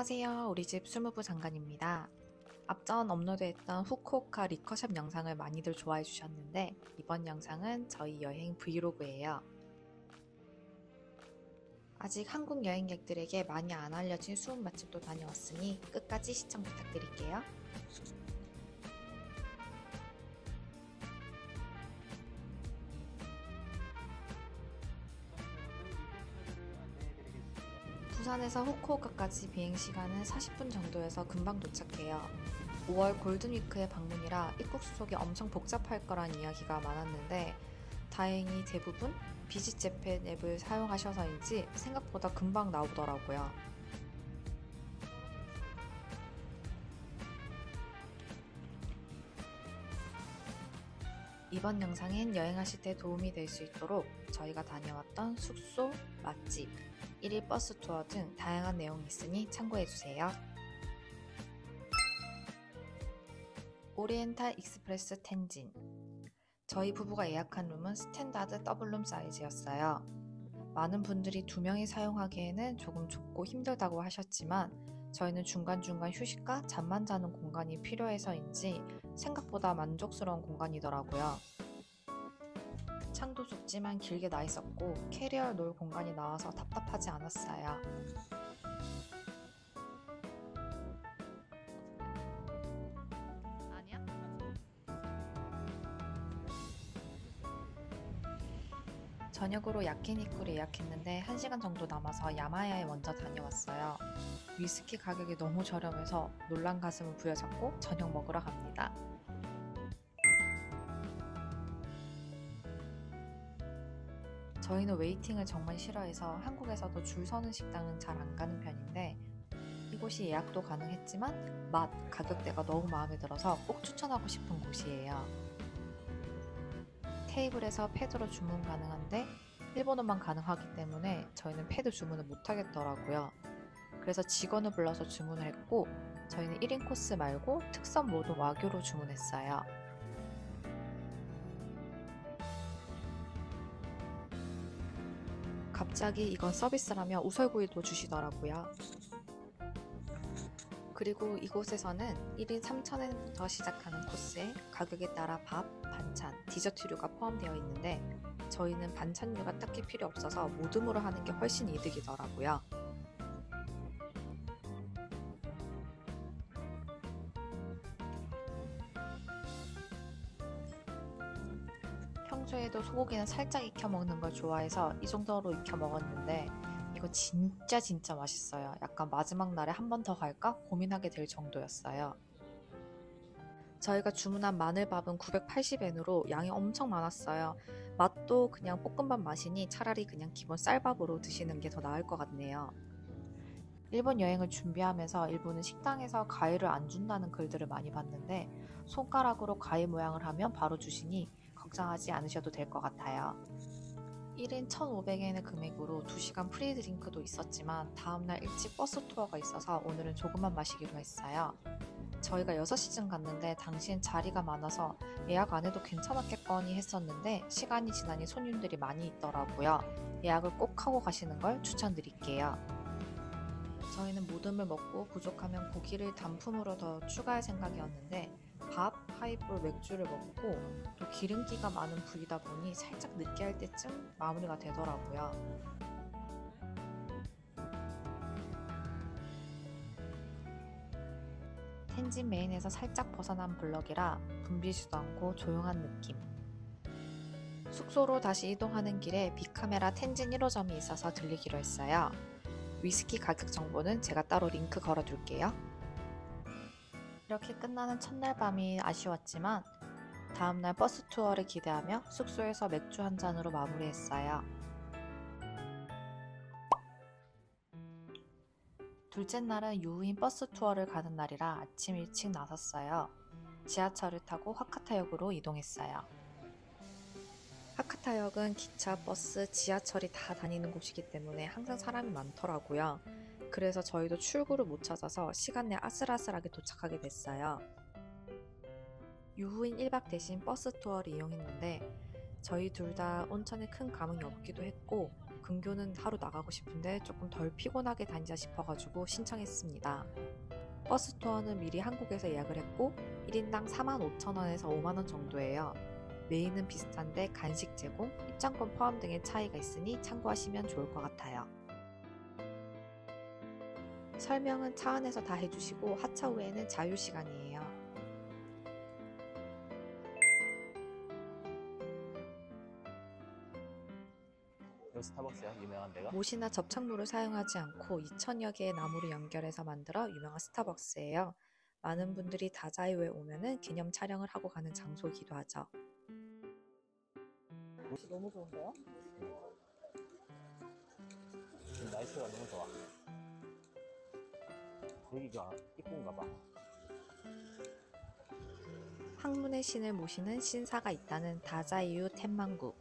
안녕하세요. 우리 집 술무부 장관입니다. 앞전 업로드했던 후쿠오카 리커샵 영상을 많이들 좋아해 주셨는데 이번 영상은 저희 여행 브이로그예요. 아직 한국 여행객들에게 많이 안 알려진 수은 맛집도 다녀왔으니 끝까지 시청 부탁드릴게요. 부산에서 후쿠오카까지 비행시간은 40분 정도여서 금방 도착해요. 5월 골든위크의 방문이라 입국 수속이 엄청 복잡할 거란 이야기가 많았는데 다행히 대부분 비짓 재팬 앱을 사용하셔서인지 생각보다 금방 나오더라고요. 이번 영상엔 여행하실 때 도움이 될 수 있도록 저희가 다녀왔던 숙소, 맛집, 1일 버스 투어 등 다양한 내용이 있으니 참고해주세요. 오리엔탈 익스프레스 텐진. 저희 부부가 예약한 룸은 스탠다드 더블룸 사이즈였어요. 많은 분들이 2명이 사용하기에는 조금 좁고 힘들다고 하셨지만 저희는 중간중간 휴식과 잠만 자는 공간이 필요해서인지 생각보다 만족스러운 공간이더라고요. 창도 좁지만 길게 나 있었고 캐리어를 놓을 공간이 나와서 답답하지 않았어요. 아니야? 저녁으로 야끼니쿠를 예약했는데 1시간 정도 남아서 야마야에 먼저 다녀왔어요. 위스키 가격이 너무 저렴해서 놀란 가슴을 부여잡고 저녁 먹으러 갑니다. 저희는 웨이팅을 정말 싫어해서 한국에서도 줄 서는 식당은 잘 안 가는 편인데 이곳이 예약도 가능했지만 맛, 가격대가 너무 마음에 들어서 꼭 추천하고 싶은 곳이에요. 테이블에서 패드로 주문 가능한데 일본어만 가능하기 때문에 저희는 패드 주문을 못하겠더라고요. 그래서 직원을 불러서 주문을 했고 저희는 1인 코스 말고 특선 모두 와규로 주문했어요. 갑자기 이건 서비스라며 우설구이도 주시더라고요. 그리고 이곳에서는 1인 3,000엔부터 시작하는 코스에 가격에 따라 밥, 반찬, 디저트류가 포함되어 있는데 저희는 반찬류가 딱히 필요 없어서 모듬으로 하는 게 훨씬 이득이더라고요. 평소에도 소고기는 살짝 익혀 먹는 걸 좋아해서 이 정도로 익혀 먹었는데 이거 진짜 맛있어요. 약간 마지막 날에 한 번 더 갈까 고민하게 될 정도였어요. 저희가 주문한 마늘밥은 980엔으로 양이 엄청 많았어요. 맛도 그냥 볶음밥 맛이니 차라리 그냥 기본 쌀밥으로 드시는 게 더 나을 것 같네요. 일본 여행을 준비하면서 일본은 식당에서 과일을 안 준다는 글들을 많이 봤는데 손가락으로 과일 모양을 하면 바로 주시니 걱정하지 않으셔도 될 것 같아요. 1인 1,500엔의 금액으로 2시간 프리드링크도 있었지만 다음날 일찍 버스 투어가 있어서 오늘은 조금만 마시기로 했어요. 저희가 6시쯤 갔는데 당시엔 자리가 많아서 예약 안 해도 괜찮았겠거니 했었는데 시간이 지나니 손님들이 많이 있더라고요. 예약을 꼭 하고 가시는 걸 추천드릴게요. 저희는 모듬을 먹고 부족하면 고기를 단품으로 더 추가할 생각이었는데 밥, 하이볼, 맥주를 먹고 또 기름기가 많은 부위다 보니 살짝 느끼할 때쯤 마무리가 되더라고요. 텐진 메인에서 살짝 벗어난 블럭이라 붐비지도 않고 조용한 느낌. 숙소로 다시 이동하는 길에 빅카메라 텐진 1호점이 있어서 들리기로 했어요. 위스키 가격 정보는 제가 따로 링크 걸어둘게요. 이렇게 끝나는 첫날 밤이 아쉬웠지만 다음날 버스 투어를 기대하며 숙소에서 맥주 한 잔으로 마무리했어요. 둘째 날은 유후인 버스 투어를 가는 날이라 아침 일찍 나섰어요. 지하철을 타고 하카타역으로 이동했어요. 하카타역은 기차, 버스, 지하철이 다 다니는 곳이기 때문에 항상 사람이 많더라고요. 그래서 저희도 출구를 못 찾아서 시간 내 아슬아슬하게 도착하게 됐어요. 유후인 1박 대신 버스 투어를 이용했는데 저희 둘 다 온천에 큰 감흥이 없기도 했고 근교는 하루 나가고 싶은데 조금 덜 피곤하게 다니자 싶어가지고 신청했습니다. 버스 투어는 미리 한국에서 예약을 했고 1인당 45,000원에서 5만원 정도예요. 메인은 비슷한데 간식 제공, 입장권 포함 등의 차이가 있으니 참고하시면 좋을 것 같아요. 설명은 차 안에서 다 해주시고 하차 후에는 자유시간이에요. 여기 스타벅스야? 유명한 데가? 못이나 접착물을 사용하지 않고 2000여 개의 나무를 연결해서 만들어 유명한 스타벅스예요. 많은 분들이 다자이오에 오면은 기념 촬영을 하고 가는 장소이기도 하죠. 너무 좋은데요? 지금 날씨가 너무 좋아. 여기가 입구인가 봐. 학문의 신을 모시는 신사가 있다는 다자이유 텐만구.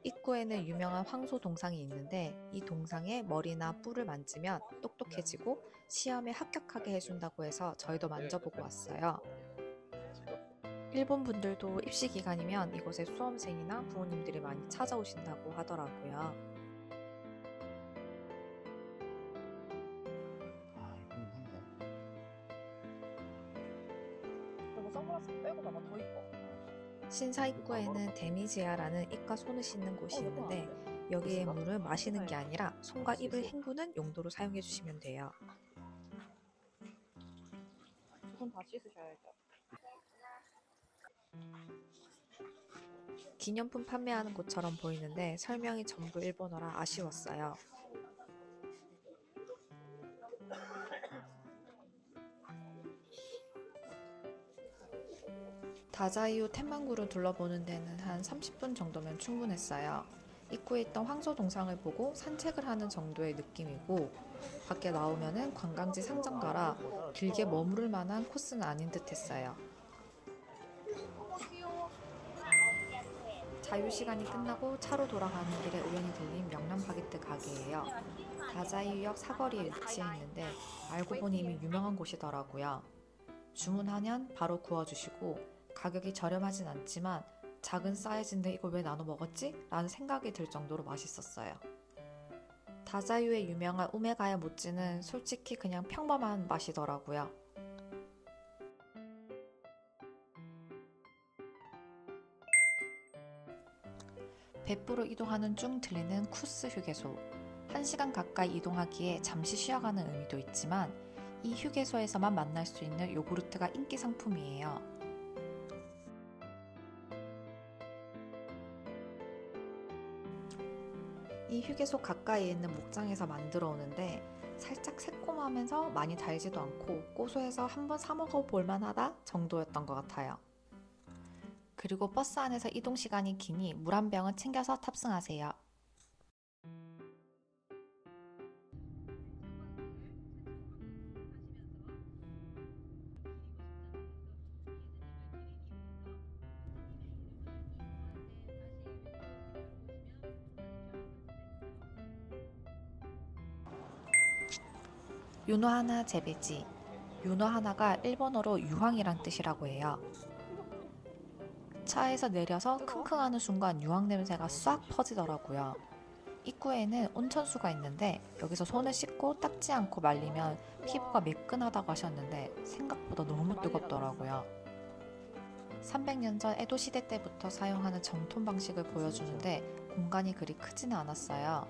입구에는 유명한 황소 동상이 있는데 이 동상에 머리나 뿔을 만지면 똑똑해지고 시험에 합격하게 해준다고 해서 저희도 만져보고 왔어요. 일본 분들도 입시 기간이면 이곳에 수험생이나 부모님들이 많이 찾아오신다고 하더라고요. 아, 이쁘긴 한데. 그리고 선글라스 빼고 봐봐, 더 이뻐. 신사 입구에는 데미지아라는 입과 손을 씻는 곳이 있는데 여기의 물은 마시는 게 아니라 손과 입을 헹구는 용도로 사용해 주시면 돼요. 두 분 다 씻으셔야죠. 기념품 판매하는 곳처럼 보이는데 설명이 전부 일본어라 아쉬웠어요. 다자이오 텐만구를 둘러보는 데는 한 30분 정도면 충분했어요. 입구에 있던 황소 동상을 보고 산책을 하는 정도의 느낌이고 밖에 나오면은 관광지 상점가라 길게 머무를 만한 코스는 아닌 듯 했어요. 자유시간이 끝나고 차로 돌아가는 길에 우연히 들린 명란 바게트 가게예요. 다자이유역 사거리에 위치해 있는데 알고 보니 이미 유명한 곳이더라고요. 주문하면 바로 구워주시고 가격이 저렴하진 않지만 작은 사이즈인데 이걸 왜 나눠 먹었지? 라는 생각이 들 정도로 맛있었어요. 다자유의 유명한 우메가야 모찌는 솔직히 그냥 평범한 맛이더라고요. 100% 이동하는 중 들리는 쿠스 휴게소. 1시간 가까이 이동하기에 잠시 쉬어가는 의미도 있지만 이 휴게소에서만 만날 수 있는 요구르트가 인기 상품이에요. 이 휴게소 가까이에 있는 목장에서 만들어 오는데 살짝 새콤하면서 많이 달지도 않고 고소해서 한번 사 먹어 볼만하다 정도였던 것 같아요. 그리고 버스 안에서 이동 시간이 기니 물 한 병은 챙겨서 탑승하세요. 유노하나 재배지. 유노하나가 일본어로 유황이란 뜻이라고 해요. 차에서 내려서 킁킁하는 순간 유황 냄새가 싹 퍼지더라고요. 입구에는 온천수가 있는데 여기서 손을 씻고 닦지 않고 말리면 피부가 매끈하다고 하셨는데 생각보다 너무 뜨겁더라고요. 300년 전 에도 시대 때부터 사용하는 정통 방식을 보여주는데 공간이 그리 크지는 않았어요.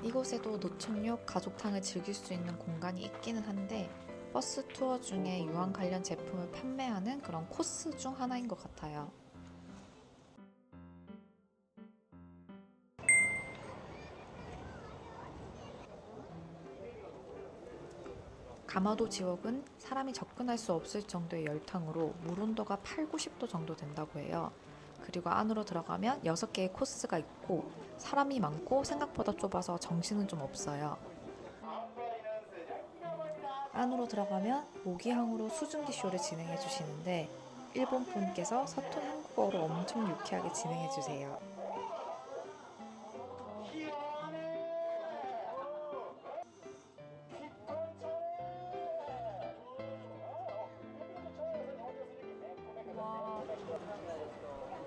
이곳에도 노천육 가족탕을 즐길 수 있는 공간이 있기는 한데 버스 투어 중에 유황 관련 제품을 판매하는 그런 코스 중 하나인 것 같아요. 가마도 지옥은 사람이 접근할 수 없을 정도의 열탕으로 물 온도가 8, 90도 정도 된다고 해요. 그리고 안으로 들어가면 6개의 코스가 있고 사람이 많고 생각보다 좁아서 정신은 좀 없어요. 안으로 들어가면 모기향으로 수증기 쇼를 진행해 주시는데 일본 분께서 서툰 한국어로 엄청 유쾌하게 진행해 주세요.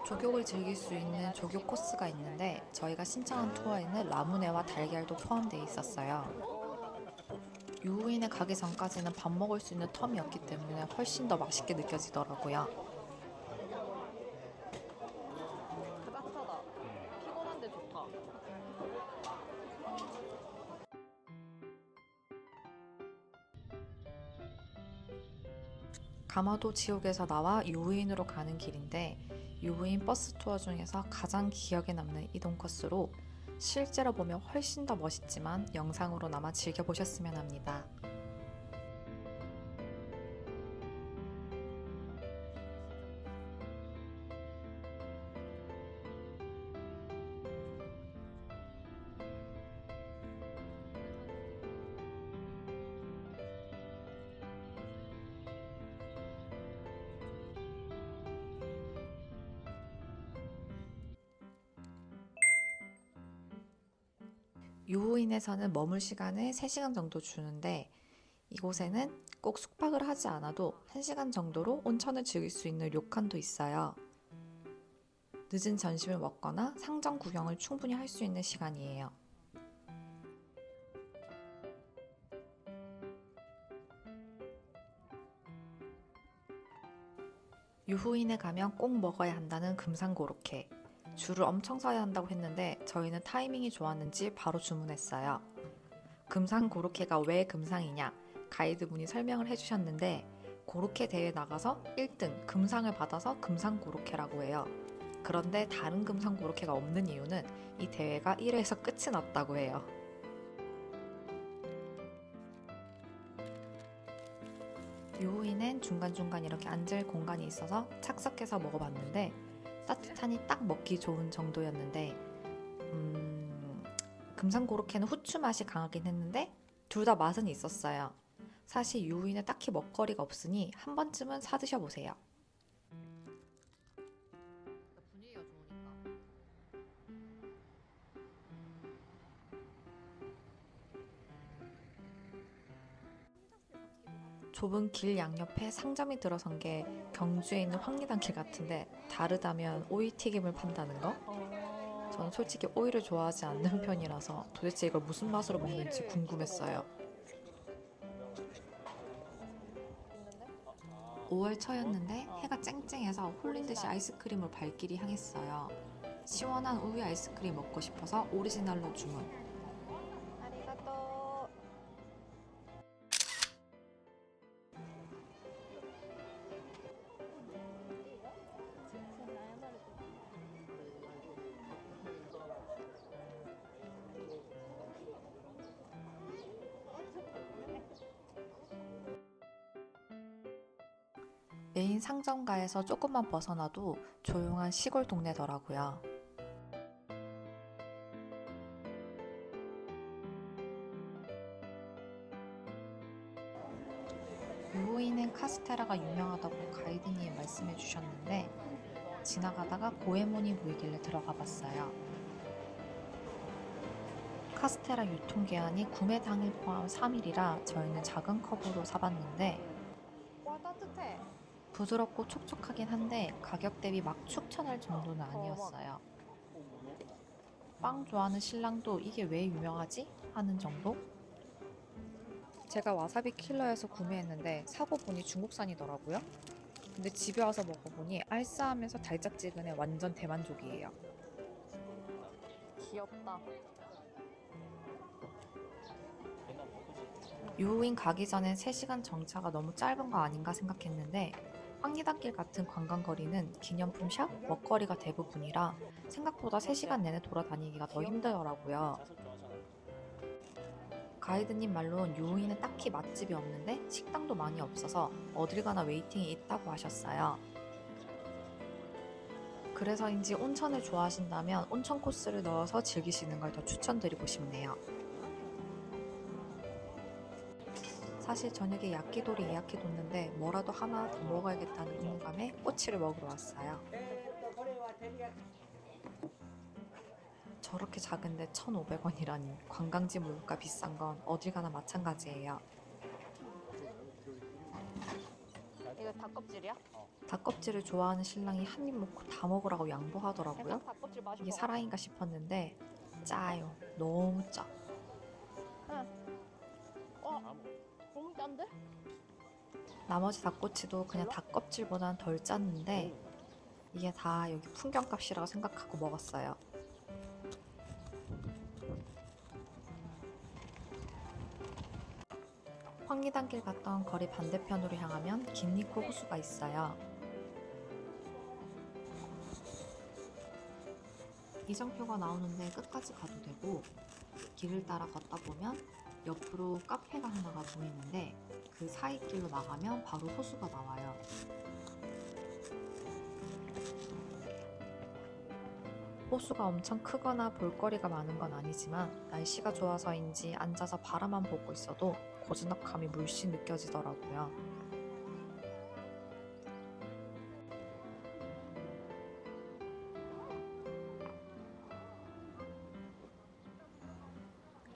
조격을 즐길 수 있는 조격 코스가 있는데 저희가 신청한 투어에는 라무네와 달걀도 포함되어 있었어요. 유후인에 가기 전까지는 밥 먹을 수 있는 텀이었기 때문에 훨씬 더 맛있게 느껴지더라고요. 따뜻하다. 피곤한데 좋다. 가마도 지옥에서 나와 유후인으로 가는 길인데 유후인 버스 투어 중에서 가장 기억에 남는 이동 코스로 실제로 보면 훨씬 더 멋있지만 영상으로나마 즐겨보셨으면 합니다. 유후인에서는 머물 시간을 3시간 정도 주는데 이곳에는 꼭 숙박을 하지 않아도 1시간 정도로 온천을 즐길 수 있는 료칸도 있어요. 늦은 점심을 먹거나 상점 구경을 충분히 할 수 있는 시간이에요. 유후인에 가면 꼭 먹어야 한다는 금상고로케. 줄을 엄청 서야 한다고 했는데 저희는 타이밍이 좋았는지 바로 주문했어요. 금상고로케가 왜 금상이냐? 가이드분이 설명을 해주셨는데 고로케 대회 나가서 1등 금상을 받아서 금상고로케라고 해요. 그런데 다른 금상고로케가 없는 이유는 이 대회가 1회에서 끝이 났다고 해요. 유후인엔 중간중간 이렇게 앉을 공간이 있어서 착석해서 먹어봤는데 따뜻하니 딱 먹기 좋은 정도였는데 금상고로케는 후추 맛이 강하긴 했는데 둘 다 맛은 있었어요. 사실 유후인은 딱히 먹거리가 없으니 한 번쯤은 사 드셔보세요. 분위기가 좋으니까. 좁은 길 양옆에 상점이 들어선 게 경주에 있는 황리단길 같은데 다르다면 오이튀김을 판다는 거? 저는 솔직히 오이를 좋아하지 않는 편이라서 도대체 이걸 무슨 맛으로 먹는지 궁금했어요. 5월 초였는데 해가 쨍쨍해서 홀린 듯이 아이스크림을 발길이 향했어요. 시원한 우유 아이스크림 먹고 싶어서 오리지널로 주문. 아리가또. 메인 상점가에서 조금만 벗어나도 조용한 시골 동네더라고요. 유후인은 카스테라가 유명하다고 가이드님이 말씀해 주셨는데 지나가다가 고에몬이 보이길래 들어가 봤어요. 카스테라 유통기한이 구매 당일 포함 3일이라 저희는 작은 컵으로 사봤는데 와 따뜻해. 부드럽고 촉촉하긴 한데 가격 대비 막 추천할 정도는 아니었어요. 빵 좋아하는 신랑도 이게 왜 유명하지? 하는 정도? 제가 와사비 킬러에서 구매했는데 사고 보니 중국산이더라고요. 근데 집에 와서 먹어보니 알싸하면서 달짝지근해 완전 대만족이에요. 귀엽다. 유후인 가기 전엔 3시간 정차가 너무 짧은 거 아닌가 생각했는데 황리단길 같은 관광거리는 기념품 샵, 먹거리가 대부분이라 생각보다 3시간 내내 돌아다니기가 더 힘들더라고요. 가이드님 말로는 유후인은 딱히 맛집이 없는데 식당도 많이 없어서 어딜 가나 웨이팅이 있다고 하셨어요. 그래서인지 온천을 좋아하신다면 온천 코스를 넣어서 즐기시는 걸 더 추천드리고 싶네요. 사실 저녁에 야끼도리 예약해뒀는데 뭐라도 하나 더 먹어야겠다는 의무감에 꼬치를 먹으러 왔어요. 저렇게 작은데 1,500원이라니 관광지 물가 비싼 건 어딜 가나 마찬가지예요. 이거 이거 닭껍질이야? 닭껍질을 좋아하는 신랑이 한 입 먹고 다 먹으라고 양보하더라고요. 생각 닭껍질 맛이 이게 사랑인가 싶었는데 짜요. 너무 짜. 너무 짠데? 나머지 닭꼬치도 그냥 닭껍질보단 덜 짰는데 이게 다 여기 풍경값이라고 생각하고 먹었어요. 황리단길 갔던 거리 반대편으로 향하면 김리코 호수가 있어요. 이정표가 나오는데 끝까지 가도 되고 길을 따라 걷다 보면 옆으로 카페가 하나가 보이는데 그 사이 길로 나가면 바로 호수가 나와요. 호수가 엄청 크거나 볼거리가 많은 건 아니지만 날씨가 좋아서인지 앉아서 바라만 보고 있어도 고즈넉함이 물씬 느껴지더라고요.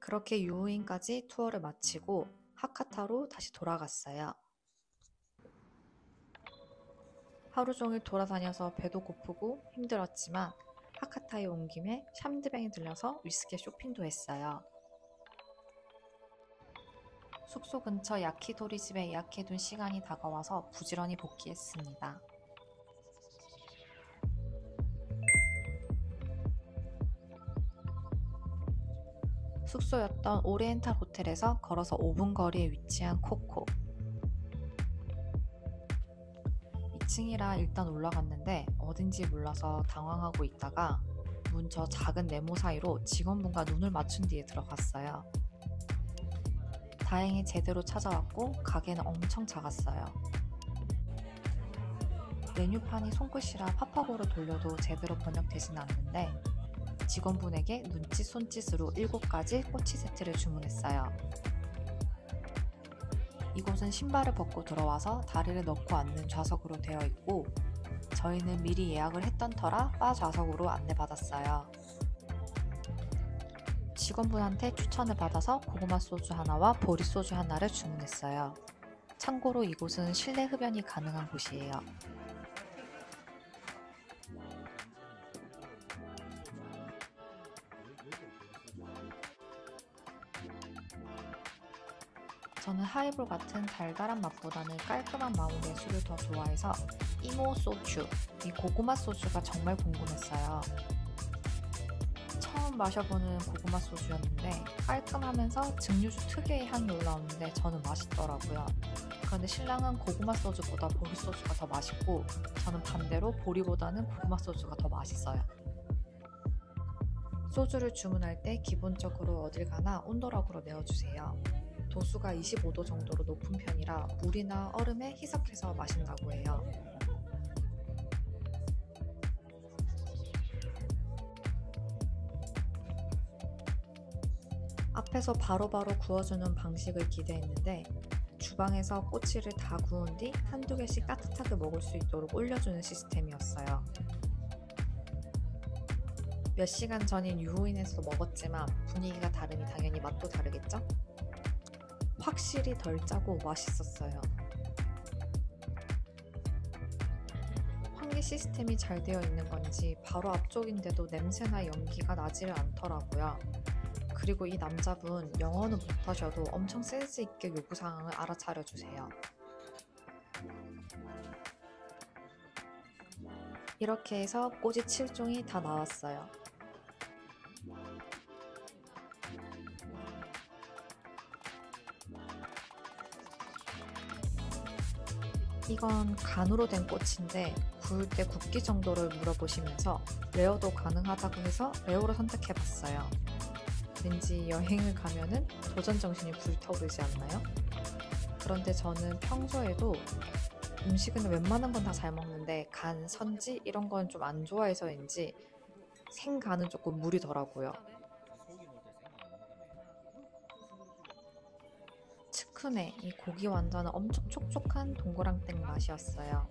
그렇게 유후인까지 투어를 마치고 하카타로 다시 돌아갔어요. 하루 종일 돌아다녀서 배도 고프고 힘들었지만 하카타에 온 김에 샴드뱅에 들려서 위스키 쇼핑도 했어요. 숙소 근처 야키도리 집에 예약해둔 시간이 다가와서 부지런히 복귀했습니다. 숙소였던 오리엔탈 호텔에서 걸어서 5분 거리에 위치한 코코. 2층이라 일단 올라갔는데 어딘지 몰라서 당황하고 있다가 문 저 작은 네모 사이로 직원분과 눈을 맞춘 뒤에 들어갔어요. 다행히 제대로 찾아왔고 가게는 엄청 작았어요. 메뉴판이 손끝이라 팝업으로 돌려도 제대로 번역되진 않는데 직원분에게 눈짓 손짓으로 7가지 꼬치 세트를 주문했어요. 이곳은 신발을 벗고 들어와서 다리를 넣고 앉는 좌석으로 되어 있고 저희는 미리 예약을 했던 터라 바 좌석으로 안내받았어요. 직원분한테 추천을 받아서 고구마 소주 하나와 보리 소주 하나를 주문했어요. 참고로 이곳은 실내 흡연이 가능한 곳이에요. 저는 하이볼 같은 달달한 맛보다는 깔끔한 마무리의 술을 더 좋아해서 이모 소주, 이 고구마 소주가 정말 궁금했어요. 처음 마셔보는 고구마 소주였는데 깔끔하면서 증류주 특유의 향이 올라오는데 저는 맛있더라고요. 그런데 신랑은 고구마 소주보다 보리 소주가 더 맛있고 저는 반대로 보리보다는 고구마 소주가 더 맛있어요. 소주를 주문할 때 기본적으로 어딜 가나 온도락으로 내어주세요. 도수가 25도 정도로 높은 편이라 물이나 얼음에 희석해서 마신다고 해요. 앞에서 바로바로 구워주는 방식을 기대했는데 주방에서 꼬치를 다 구운 뒤 한두 개씩 따뜻하게 먹을 수 있도록 올려주는 시스템이었어요. 몇 시간 전인 유후인에서 먹었지만 분위기가 다르니 당연히 맛도 다르겠죠? 확실히 덜 짜고 맛있었어요. 환기 시스템이 잘 되어 있는 건지 바로 앞쪽인데도 냄새나 연기가 나지를 않더라고요. 그리고 이 남자분 영어는 못하셔도 엄청 센스 있게 요구사항을 알아차려주세요. 이렇게 해서 꼬지 7종이 다 나왔어요. 이건 간으로 된 꼬치인데 구울 때 굽기 정도를 물어보시면서 레어도 가능하다고 해서 레어로 선택해봤어요. 왠지 여행을 가면은 도전 정신이 불타오르지 않나요? 그런데 저는 평소에도 음식은 웬만한 건 다 잘 먹는데 간, 선지 이런 건 좀 안 좋아해서인지 생간은 조금 무리더라고요. 츠쿠네, 이 고기 완자는 엄청 촉촉한 동그랑땡 맛이었어요.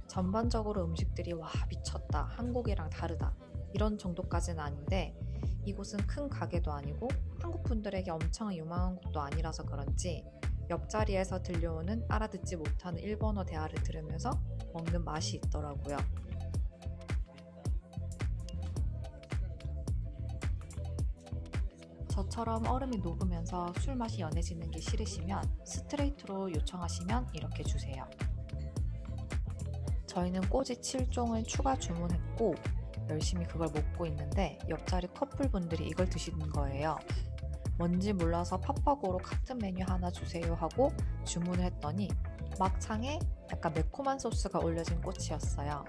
전반적으로 음식들이 와 미쳤다, 한국이랑 다르다 이런 정도까지는 아닌데 이곳은 큰 가게도 아니고 한국 분들에게 엄청 유명한 곳도 아니라서 그런지 옆자리에서 들려오는 알아듣지 못하는 일본어 대화를 들으면서 먹는 맛이 있더라고요. 저처럼 얼음이 녹으면서 술 맛이 연해지는 게 싫으시면 스트레이트로 요청하시면 이렇게 주세요. 저희는 꼬지 7종을 추가 주문했고 열심히 그걸 먹고 있는데 옆자리 커플분들이 이걸 드시는 거예요. 뭔지 몰라서 팝업으로 같은 메뉴 하나 주세요 하고 주문을 했더니 막창에 약간 매콤한 소스가 올려진 꼬치였어요.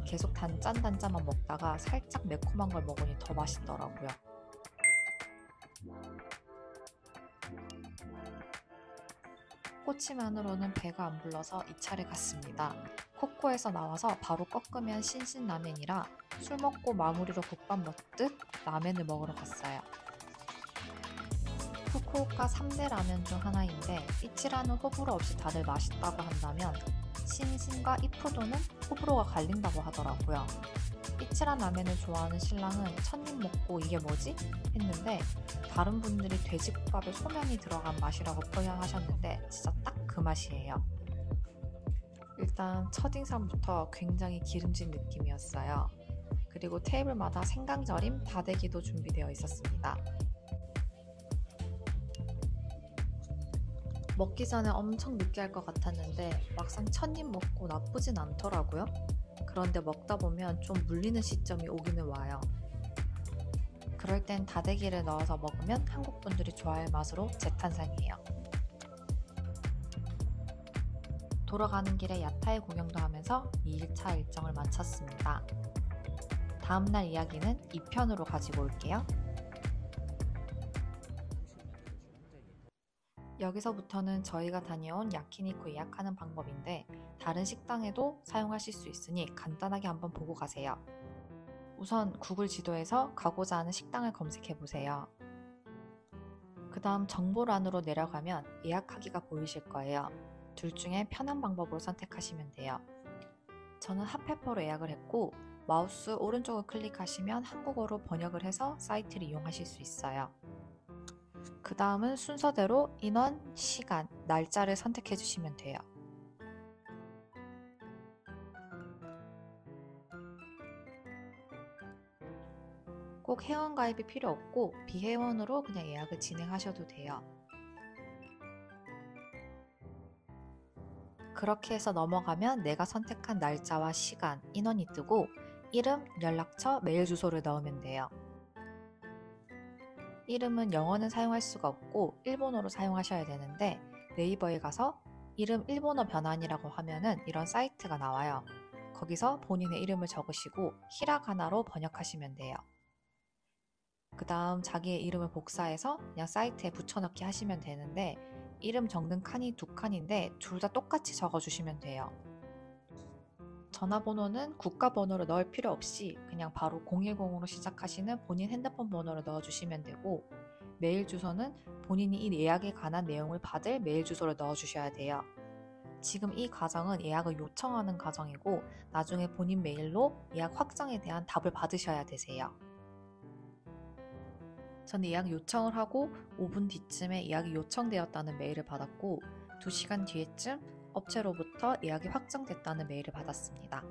계속 단짠단짠만 먹다가 살짝 매콤한 걸 먹으니 더 맛있더라고요. 꼬치만으로는 배가 안 불러서 2차를 갔습니다. 코코에서 나와서 바로 꺾으면 신신라멘이라 술 먹고 마무리로 국밥 먹듯 라멘을 먹으러 갔어요. 후쿠오카 3대 라면 중 하나인데 이치라는 호불호 없이 다들 맛있다고 한다면 신신과 이푸도는 호불호가 갈린다고 하더라고요. 이치란 라면을 좋아하는 신랑은 첫입 먹고 이게 뭐지? 했는데 다른 분들이 돼지국밥에 소면이 들어간 맛이라고 표현하셨는데 진짜 딱 그 맛이에요. 일단 첫인상부터 굉장히 기름진 느낌이었어요. 그리고 테이블마다 생강절임, 다대기도 준비되어 있었습니다. 먹기 전에 엄청 느끼할 것 같았는데 막상 첫입 먹고 나쁘진 않더라고요. 그런데 먹다 보면 좀 물리는 시점이 오기는 와요. 그럴 땐 다대기를 넣어서 먹으면 한국 분들이 좋아할 맛으로 재탄생이에요. 돌아가는 길에 야타의 구경도 하면서 2일차 일정을 마쳤습니다. 다음날 이야기는 2편으로 가지고 올게요. 여기서부터는 저희가 다녀온 야키니쿠 예약하는 방법인데 다른 식당에도 사용하실 수 있으니 간단하게 한번 보고 가세요. 우선 구글 지도에서 가고자 하는 식당을 검색해보세요. 그 다음 정보란으로 내려가면 예약하기가 보이실 거예요. 둘 중에 편한 방법으로 선택하시면 돼요. 저는 핫페퍼로 예약을 했고 마우스 오른쪽을 클릭하시면 한국어로 번역을 해서 사이트를 이용하실 수 있어요. 그 다음은 순서대로 인원, 시간, 날짜를 선택해 주시면 돼요. 꼭 회원가입이 필요 없고 비회원으로 그냥 예약을 진행하셔도 돼요. 그렇게 해서 넘어가면 내가 선택한 날짜와 시간, 인원이 뜨고 이름, 연락처, 메일 주소를 넣으면 돼요. 이름은 영어는 사용할 수가 없고 일본어로 사용하셔야 되는데 네이버에 가서 이름 일본어 변환이라고 하면은 이런 사이트가 나와요. 거기서 본인의 이름을 적으시고 히라가나로 번역하시면 돼요. 그 다음 자기의 이름을 복사해서 그냥 사이트에 붙여넣기 하시면 되는데 이름 적는 칸이 2칸인데 둘 다 똑같이 적어주시면 돼요. 전화번호는 국가번호로 넣을 필요 없이 그냥 바로 010으로 시작하시는 본인 핸드폰 번호를 넣어주시면 되고 메일 주소는 본인이 이 예약에 관한 내용을 받을 메일 주소를 넣어주셔야 돼요. 지금 이 과정은 예약을 요청하는 과정이고 나중에 본인 메일로 예약 확정에 대한 답을 받으셔야 되세요. 저는 예약 요청을 하고 5분 뒤쯤에 예약이 요청되었다는 메일을 받았고 2시간 뒤에쯤 업체로부터 예약이 확정됐다는 메일을 받았습니다.